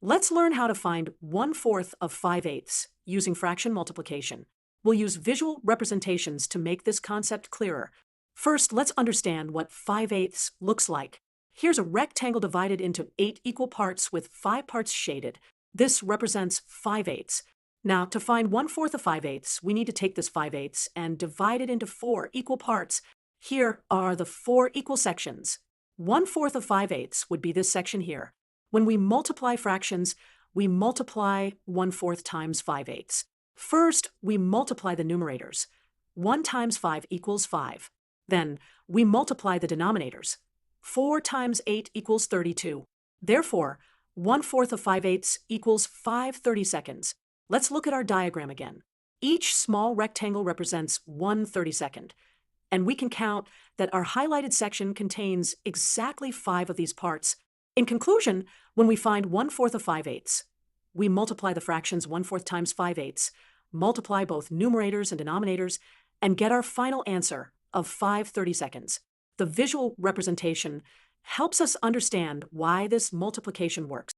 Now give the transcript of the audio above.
Let's learn how to find 1/4 of 5/8 using fraction multiplication. We'll use visual representations to make this concept clearer. First, let's understand what 5/8 looks like. Here's a rectangle divided into 8 equal parts with 5 parts shaded. This represents 5/8. Now, to find 1/4 of 5/8, we need to take this 5/8 and divide it into 4 equal parts. Here are the 4 equal sections. 1/4 of 5/8 would be this section here. When we multiply fractions, we multiply 1/4 times 5/8. First, we multiply the numerators. 1 times 5 equals 5. Then, we multiply the denominators. 4 times 8 equals 32. Therefore, 1/4 of 5/8 equals 5/32. Let's look at our diagram again. Each small rectangle represents 1/32. And we can count that our highlighted section contains exactly 5 of these parts. In conclusion, when we find 1/4 of 5/8, we multiply the fractions 1/4 times 5/8, multiply both numerators and denominators, and get our final answer of 5/32. The visual representation helps us understand why this multiplication works.